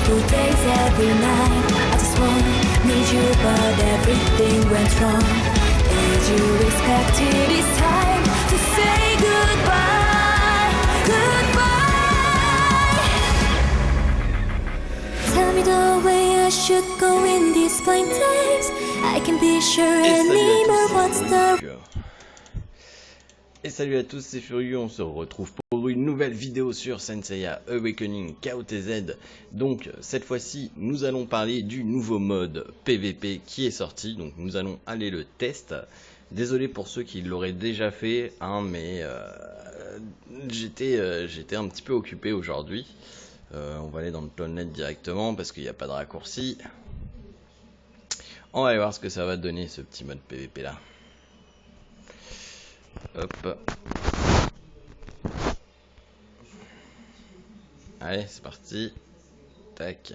Beautiful days every night. I just wanna need you, but everything went wrong. Did you expect it is time to say goodbye? Goodbye. Tell me the way I should go in these blank days. I can be sure anymore what's the. Et salut à tous, c'est Furieux, on se retrouve pour une nouvelle vidéo sur Saint-Seiya Awakening KOTZ. Donc cette fois-ci, nous allons parler du nouveau mode PVP qui est sorti, donc nous allons aller le test. Désolé pour ceux qui l'auraient déjà fait, hein, mais j'étais un petit peu occupé aujourd'hui. On va aller dans le Townlet directement parce qu'il n'y a pas de raccourci. On va aller voir ce que ça va donner ce petit mode PVP là. Hop. Allez, c'est parti. Tac.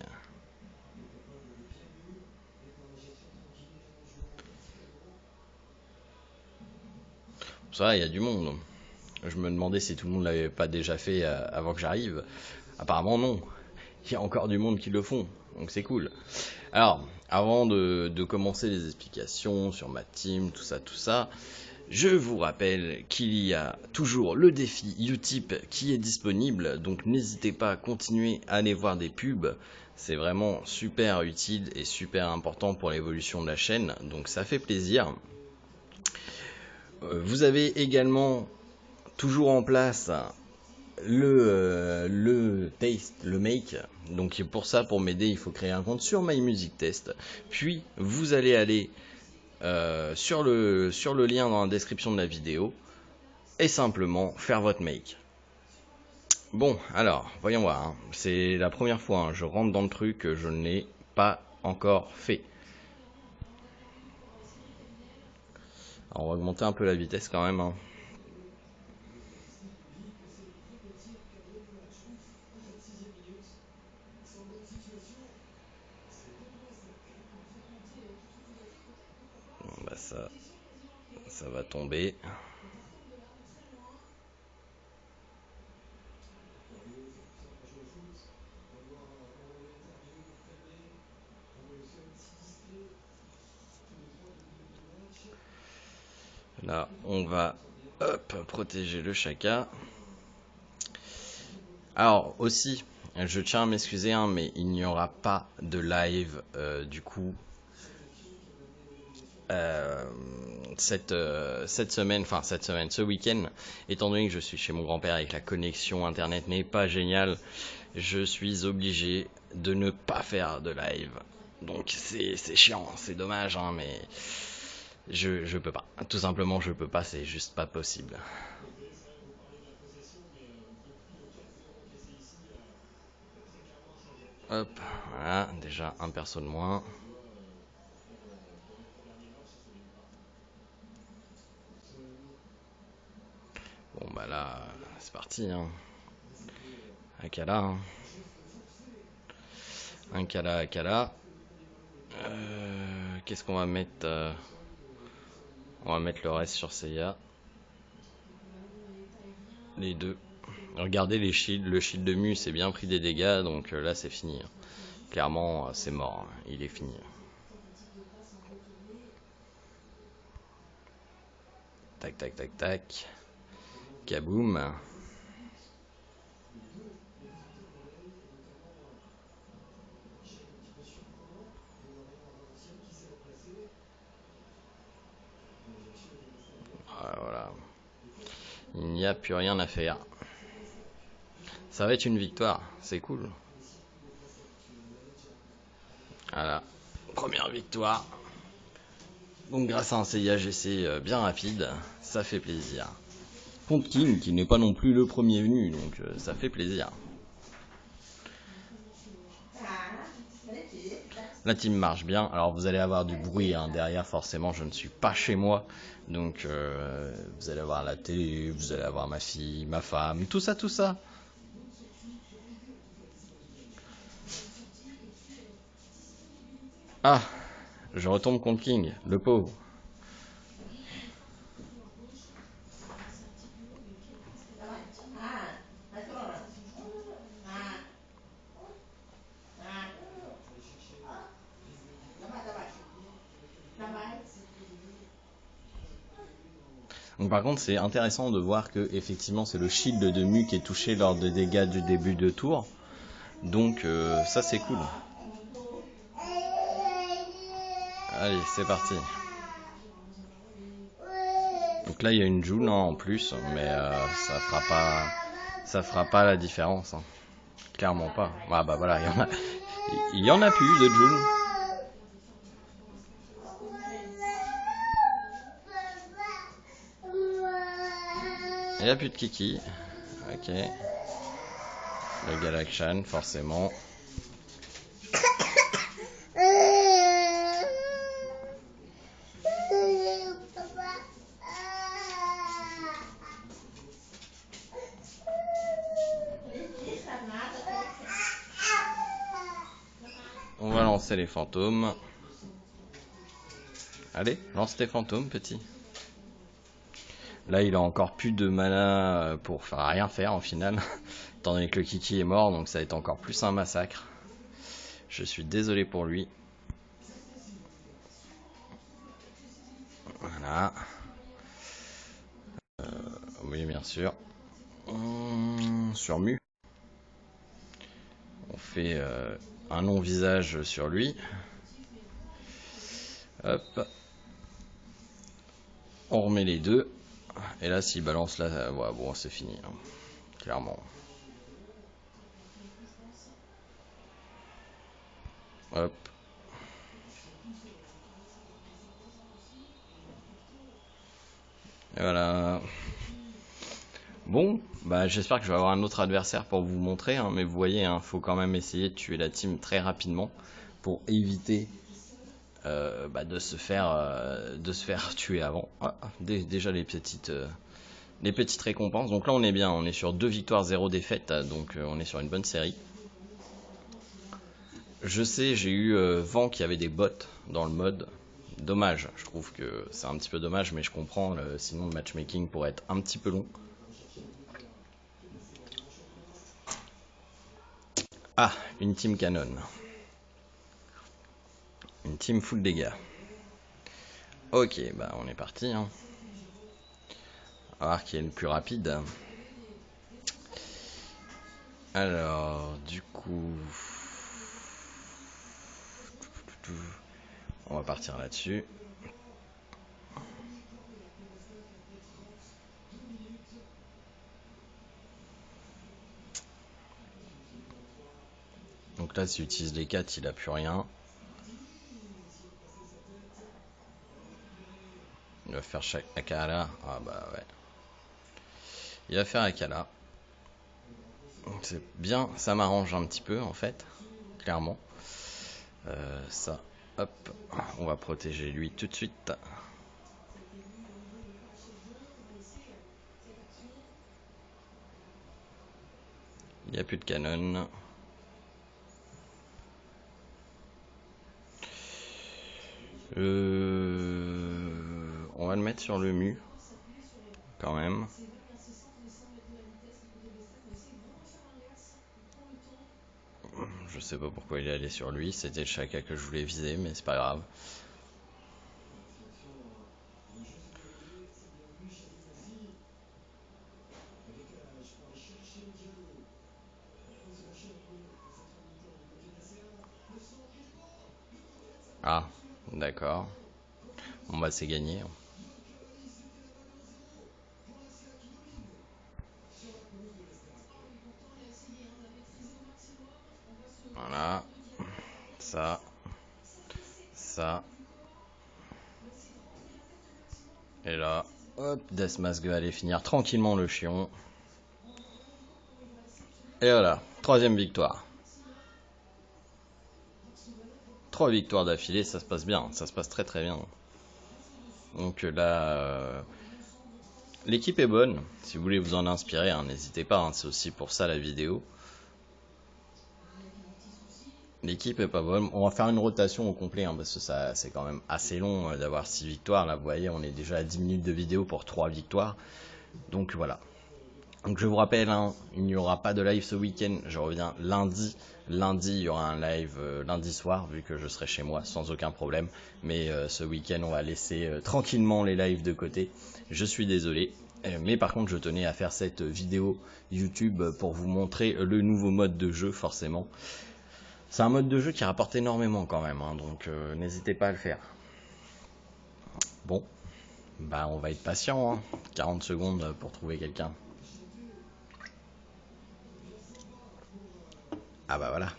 Ça va, il y a du monde. Je me demandais si tout le monde l'avait pas déjà fait avant que j'arrive. Apparemment non. Il y a encore du monde qui le font. Donc c'est cool. Alors, avant de commencer les explications sur ma team, tout ça, je vous rappelle qu'il y a toujours le défi Utip qui est disponible, donc n'hésitez pas à continuer à aller voir des pubs, c'est vraiment super utile et super important pour l'évolution de la chaîne, donc ça fait plaisir. Vous avez également toujours en place le taste, le make. Donc pour ça, pour m'aider, il faut créer un compte sur MyMusicTest, puis vous allez aller sur le lien dans la description de la vidéo et simplement faire votre make. Bon, alors, voyons voir, hein. C'est la première fois, hein, je rentre dans le truc, je ne l'ai pas encore fait. Alors, on va augmenter un peu la vitesse quand même, hein. Bon, bah ça va tomber. Là, on va protéger le Shaka. Alors aussi, je tiens à m'excuser, hein, mais il n'y aura pas de live du coup cette semaine, ce week-end, étant donné que je suis chez mon grand-père et que la connexion internet n'est pas géniale, je suis obligé de ne pas faire de live. Donc c'est chiant, c'est dommage, hein, mais je peux pas. Tout simplement, je peux pas, c'est juste pas possible. Hop, voilà, déjà un perso de moins. Bon bah là, c'est parti, hein. Akala, hein. Akala. Qu'est-ce qu'on va mettre On va mettre le reste sur Seiya. Les deux. Regardez les shields. Le shield de Mu s'est bien pris des dégâts, donc là c'est fini. Clairement, c'est mort. Il est fini. Tac. Kaboom. Voilà. Il n'y a plus rien à faire. Ça va être une victoire. C'est cool. Voilà. Première victoire. Donc grâce à un Seiya GC bien rapide, ça fait plaisir. Contre King, qui n'est pas non plus le premier venu, donc ça fait plaisir. La team marche bien. Alors vous allez avoir du bruit, hein, derrière, forcément je ne suis pas chez moi. Donc vous allez avoir la télé, vous allez avoir ma fille, ma femme, tout ça. Ah, je retombe contre King, le pauvre. Donc, par contre, c'est intéressant de voir que effectivement c'est le shield de Mu qui est touché lors des dégâts du début de tour. Donc ça c'est cool. Allez, c'est parti. Donc là il y a une June en plus, mais ça fera pas la différence. Hein. Clairement pas. Ah bah voilà, il y en a plus de June. Il n'y a plus de Kiki. Ok. Le Galakshan, forcément. On va lancer les fantômes. Allez, lance tes fantômes, petit. Là, il a encore plus de mana pour rien faire en final. Étant donné que le Kiki est mort, donc ça va être encore plus un massacre. Je suis désolé pour lui. Voilà. Oui, bien sûr. Sur Mu. On fait un non-visage sur lui. Hop. On remet les deux. Et là, s'il balance là, ouais, bon, c'est fini. Hein. Clairement. Hop. Et voilà. Bon, bah j'espère que je vais avoir un autre adversaire pour vous montrer, hein, mais vous voyez, hein, faut quand même essayer de tuer la team très rapidement pour éviter de se faire tuer avant. Ah, déjà les petites récompenses. Donc là on est bien, on est sur 2 victoires 0 défaites, donc on est sur une bonne série. Je sais, j'ai eu vent qu'il y avait des bots dans le mode. Dommage, je trouve que c'est un petit peu dommage, mais je comprends, sinon le matchmaking pourrait être un petit peu long. Ah, une team canon. Une team full dégâts. Ok, bah on est parti. Hein. On va voir qui est le plus rapide. Alors, du coup... On va partir là-dessus. Donc là, s'il utilise les 4, il a plus rien. Il va faire chaque Akala. Ah bah ouais. Il va faire Akala. C'est bien, ça m'arrange un petit peu en fait. Clairement. Ça, hop. On va protéger lui tout de suite. Il n'y a plus de canon. On va le mettre sur le mu. Quand même. Je sais pas pourquoi il est allé sur lui. C'était le Shaka que je voulais viser, mais c'est pas grave. Ah, d'accord. Bon bah c'est gagné. Voilà. Ça. Ça. Et là, hop, Deathmask va aller finir tranquillement le chion. Et voilà, 3ème victoire. 3 victoires d'affilée, ça se passe bien, ça se passe très très bien. Donc là, l'équipe est bonne, si vous voulez vous en inspirer, hein, n'hésitez pas, hein, c'est aussi pour ça la vidéo. L'équipe est pas bonne, on va faire une rotation au complet, hein, parce que ça c'est quand même assez long d'avoir 6 victoires, là vous voyez on est déjà à 10 minutes de vidéo pour 3 victoires. Donc voilà, Donc je vous rappelle, hein, il n'y aura pas de live ce week-end, je reviens lundi. Lundi, il y aura un live lundi soir, vu que je serai chez moi sans aucun problème. Mais ce week-end, on va laisser tranquillement les lives de côté. Je suis désolé. Mais par contre, je tenais à faire cette vidéo YouTube pour vous montrer le nouveau mode de jeu, forcément. C'est un mode de jeu qui rapporte énormément quand même, hein, donc n'hésitez pas à le faire. Bon, bah on va être patient, hein. 40 secondes pour trouver quelqu'un. Ah bah voilà.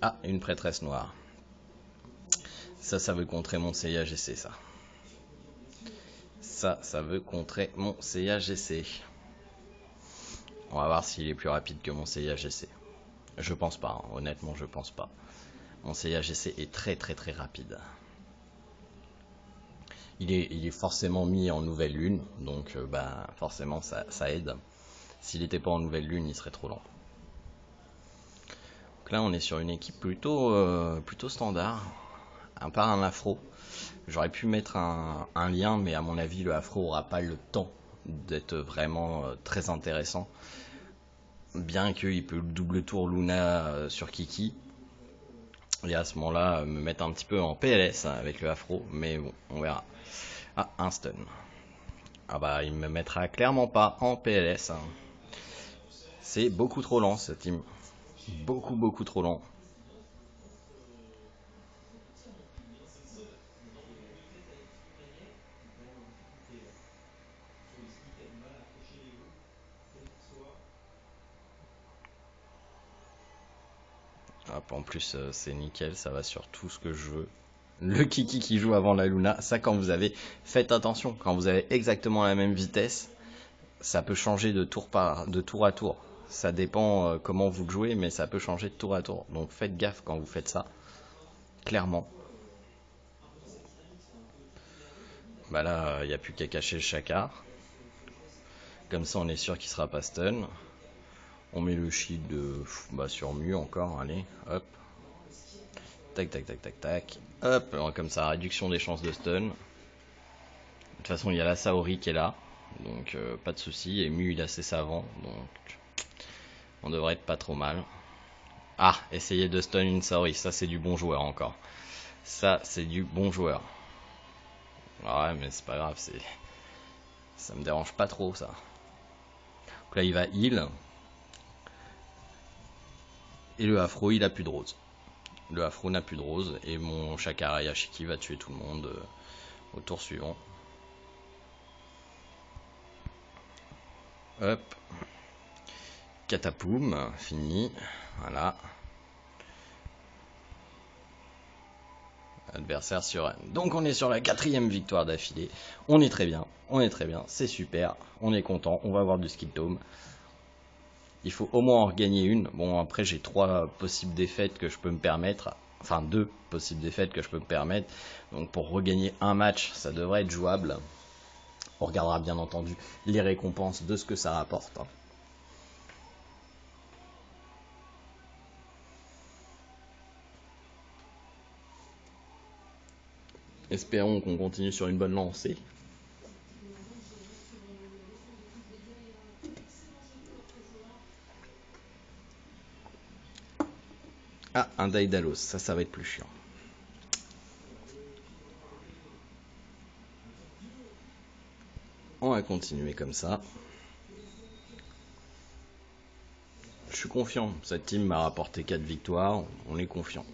Ah, une prêtresse noire. Ça veut contrer mon CAGC, ça. Ça veut contrer mon CAGC. On va voir s'il est plus rapide que mon CAGC. Je pense pas, hein. Honnêtement, je pense pas. Mon CAGC est très très très rapide. Il est forcément mis en nouvelle lune, donc bah, forcément ça aide. S'il n'était pas en nouvelle lune, il serait trop lent. Donc là, on est sur une équipe plutôt standard, à part un afro. J'aurais pu mettre un lien, mais à mon avis, le afro aura pas le temps d'être vraiment très intéressant. Bien qu'il peut double tour Luna sur Kiki. Et à ce moment-là, me mettre un petit peu en PLS avec le afro, mais bon, on verra. Ah, un stun. Ah bah, il me mettra clairement pas en PLS. Hein. C'est beaucoup trop lent ce team. Beaucoup trop lent. Hop, en plus, c'est nickel, ça va sur tout ce que je veux. Le Kiki qui joue avant la Luna, ça quand vous avez... Faites attention, quand vous avez exactement la même vitesse, ça peut changer de tour à tour. Ça dépend comment vous le jouez, mais ça peut changer de tour à tour. Donc faites gaffe quand vous faites ça, clairement. Bah là, il n'y a plus qu'à cacher le Chakar. Comme ça, on est sûr qu'il sera pas stun. On met le shield sur Mu encore, allez, hop. Tac, tac, tac, tac, tac. Hop, alors, comme ça, réduction des chances de stun. De toute façon, il y a la Saori qui est là, donc pas de souci. Et Mu, il a ses savants, donc on devrait être pas trop mal. Ah, essayer de stun une Saori, ça c'est du bon joueur encore. Ça, c'est du bon joueur. Ouais, mais c'est pas grave, ça me dérange pas trop, ça. Donc là, il va heal. Et le afro, il a plus de rose. Le afro n'a plus de rose. Et mon Chakara Yashiki va tuer tout le monde au tour suivant. Hop. Catapoum, fini. Voilà. Adversaire sur N. Donc on est sur la 4e victoire d'affilée. On est très bien, c'est super. On est content, on va avoir du skill tome. Il faut au moins en regagner une. Bon, après j'ai 3 possibles défaites que je peux me permettre. Enfin 2 possibles défaites que je peux me permettre. Donc pour regagner un match, ça devrait être jouable. On regardera bien entendu les récompenses de ce que ça rapporte. Espérons qu'on continue sur une bonne lancée. Ah, un Daedalus, ça va être plus chiant. On va continuer comme ça. Je suis confiant, cette team m'a rapporté 4 victoires, on est confiant.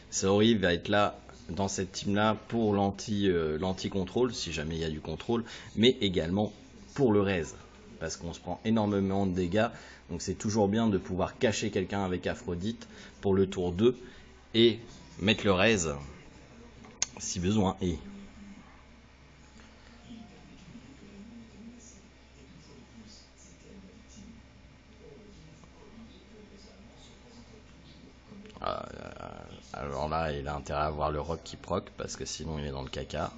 Saori va être là dans cette team là pour l'anti-contrôle, si jamais il y a du contrôle, mais également pour le raise, parce qu'on se prend énormément de dégâts, donc c'est toujours bien de pouvoir cacher quelqu'un avec Aphrodite pour le tour 2 et mettre le raise si besoin est. Alors là, il a intérêt à avoir le rock qui proc, parce que sinon il est dans le caca.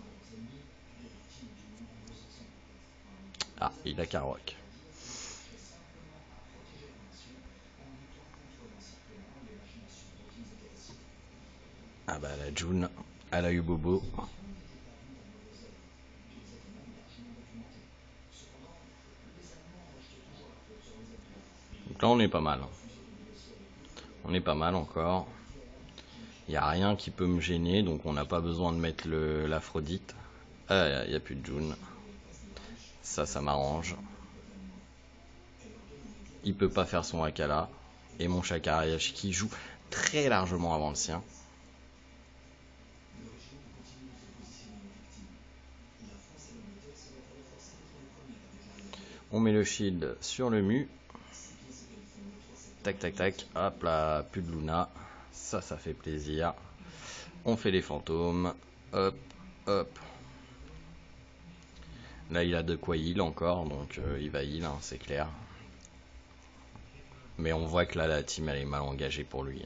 Ah, il a qu'un rock. Ah bah la June, elle a eu bobo. Donc là on est pas mal. On est pas mal encore. Il n'y a rien qui peut me gêner, donc on n'a pas besoin de mettre l'Aphrodite. Ah, il n'y a plus de June. Ça m'arrange. Il peut pas faire son Akala. Et mon Shakarayashi qui joue très largement avant le sien. On met le shield sur le mu. Tac tac tac. Hop là, plus de Luna. Ça fait plaisir. On fait les fantômes. Hop, hop. Là il a de quoi heal encore, donc il va heal, hein, c'est clair. Mais on voit que là la team elle est mal engagée pour lui.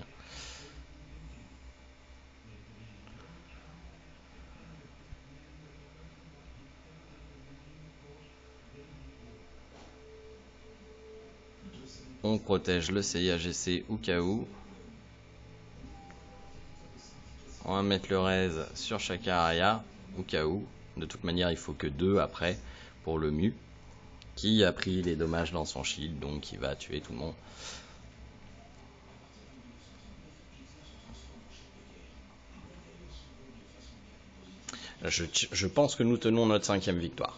On protège le CIAGC au cas où. On va mettre le raise sur Shakaraya au cas où. De toute manière, il faut que 2 après pour le mu. Qui a pris les dommages dans son shield, donc il va tuer tout le monde. Je pense que nous tenons notre 5e victoire.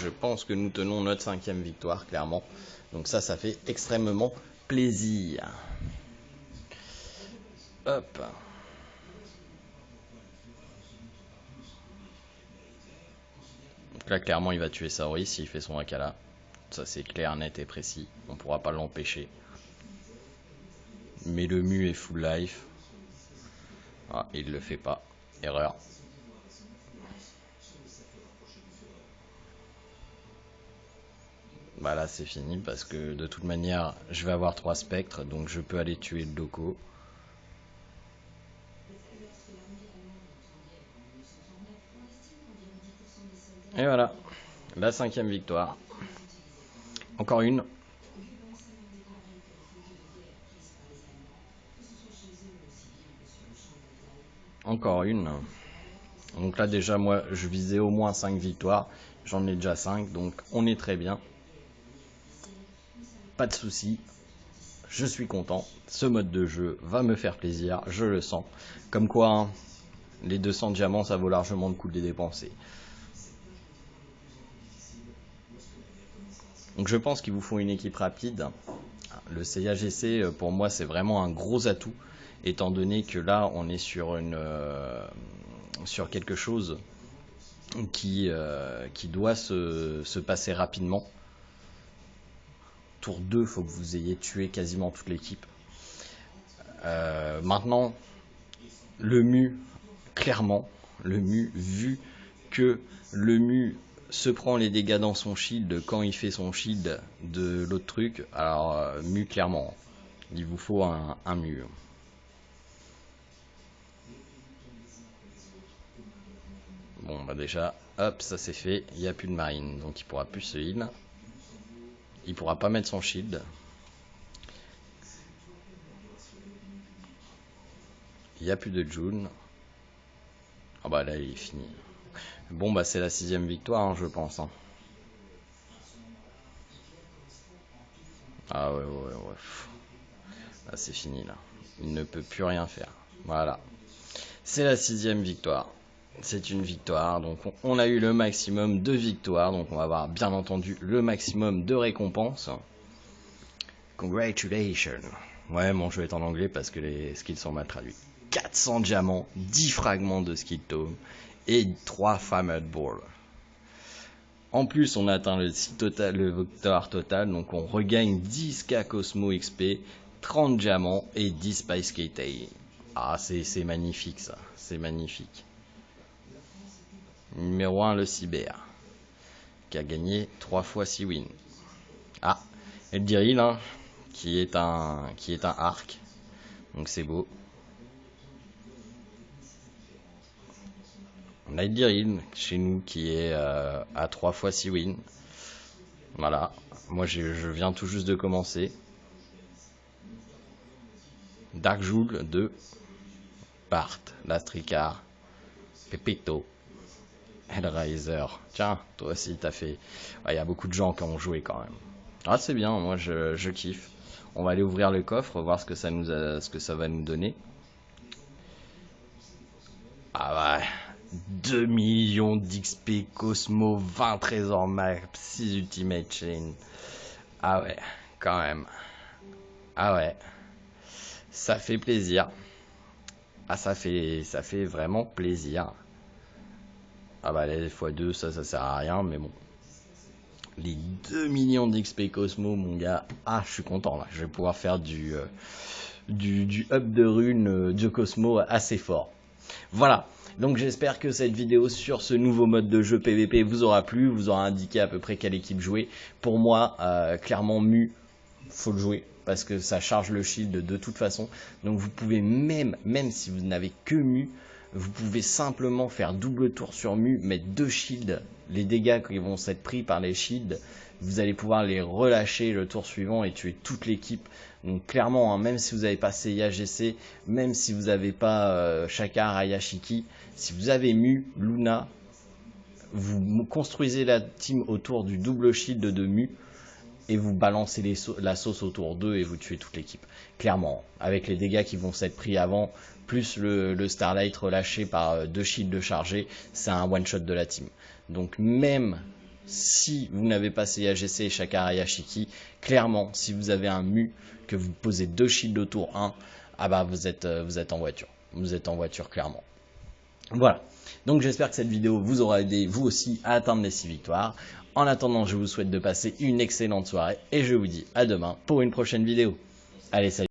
Je pense que nous tenons notre 5e victoire, clairement. Donc ça fait extrêmement plaisir. Hop. Donc là, clairement, il va tuer Saori s'il fait son Akala. Ça, c'est clair, net et précis. On pourra pas l'empêcher. Mais le mu est full life. Ah, il le fait pas. Erreur. Bah là c'est fini parce que de toute manière je vais avoir 3 spectres, donc je peux aller tuer le Doko. Et voilà, la 5e victoire. Encore une. Encore une. Donc là déjà moi je visais au moins 5 victoires. J'en ai déjà 5, donc on est très bien. Pas de soucis. Je suis content. Ce mode de jeu va me faire plaisir, je le sens. Comme quoi, hein, les 200 diamants ça vaut largement le coup de les dépenser. Donc je pense qu'il vous faut une équipe rapide. Le CIAGC pour moi c'est vraiment un gros atout, étant donné que là on est sur quelque chose qui doit se passer rapidement. Tour 2, il faut que vous ayez tué quasiment toute l'équipe. Maintenant, le mu, clairement, le mu, vu que le mu se prend les dégâts dans son shield quand il fait son shield de l'autre truc, alors mu clairement, il vous faut un mu. Bon bah déjà, hop, ça c'est fait, il n'y a plus de marine, donc il pourra plus se heal. Il pourra pas mettre son shield. Il n'y a plus de June. Ah bah là il est fini. Bon bah c'est la 6e victoire hein, je pense. Hein. Ah ouais. Là c'est fini là. Il ne peut plus rien faire. Voilà. C'est la 6e victoire. C'est une victoire, donc on a eu le maximum de victoires, donc on va avoir bien entendu le maximum de récompenses. Congratulations. Ouais, mon jeu est en anglais parce que les skills sont mal traduits. 400 diamants, 10 fragments de skill tome et 3 fameux balls. En plus, on a atteint le victoire total, donc on regagne 10k Cosmo XP, 30 diamants et 10 Spice Kate. Ah, c'est magnifique ça, c'est magnifique. Numéro 1, le Cyber, qui a gagné 3 fois 6 wins. Ah, Eldiril, hein, qui est un arc, donc c'est beau. On a Eldiril chez nous qui est à 3 fois 6 wins. Voilà, moi je viens tout juste de commencer. Dark Joule 2. Bart, Lastricard, Pepito, Hellraiser. Tiens, toi aussi t'as fait... Il y a beaucoup de gens qui ont joué quand même. Ah c'est bien, moi je kiffe. On va aller ouvrir le coffre, voir ce que ça va nous donner. Ah ouais, 2 millions d'XP Cosmo, 20 trésors max, 6 Ultimate Chain. Ah ouais, quand même. Ah ouais, ça fait plaisir. Ah ça fait vraiment plaisir. Ah bah les x2 ça sert à rien, mais bon. Les 2 millions d'XP Cosmo mon gars, ah je suis content là, je vais pouvoir faire du up de runes de Cosmo assez fort. Voilà, donc j'espère que cette vidéo sur ce nouveau mode de jeu PVP vous aura plu, vous aura indiqué à peu près quelle équipe jouer. Pour moi, clairement Mu, faut le jouer, parce que ça charge le shield de toute façon. Donc vous pouvez même si vous n'avez que Mu, vous pouvez simplement faire double tour sur Mu, mettre 2 shields, les dégâts qui vont s'être pris par les shields, vous allez pouvoir les relâcher le tour suivant et tuer toute l'équipe. Donc clairement, hein, même si vous avez pas Seiya GC, même si vous n'avez pas Shakar Ayashiki, si vous avez Mu, Luna, vous construisez la team autour du double shield de Mu et vous balancez la sauce autour d'eux et vous tuez toute l'équipe. Clairement, avec les dégâts qui vont s'être pris avant, plus le Starlight relâché par 2 shields chargés, c'est un one shot de la team. Donc même si vous n'avez pas CAGC et Shakar Ayashiki, clairement, si vous avez un Mu, que vous posez 2 shields autour 1, ah bah vous êtes en voiture. Vous êtes en voiture clairement. Voilà. Donc j'espère que cette vidéo vous aura aidé vous aussi à atteindre les 6 victoires. En attendant, je vous souhaite de passer une excellente soirée et je vous dis à demain pour une prochaine vidéo. Allez, salut.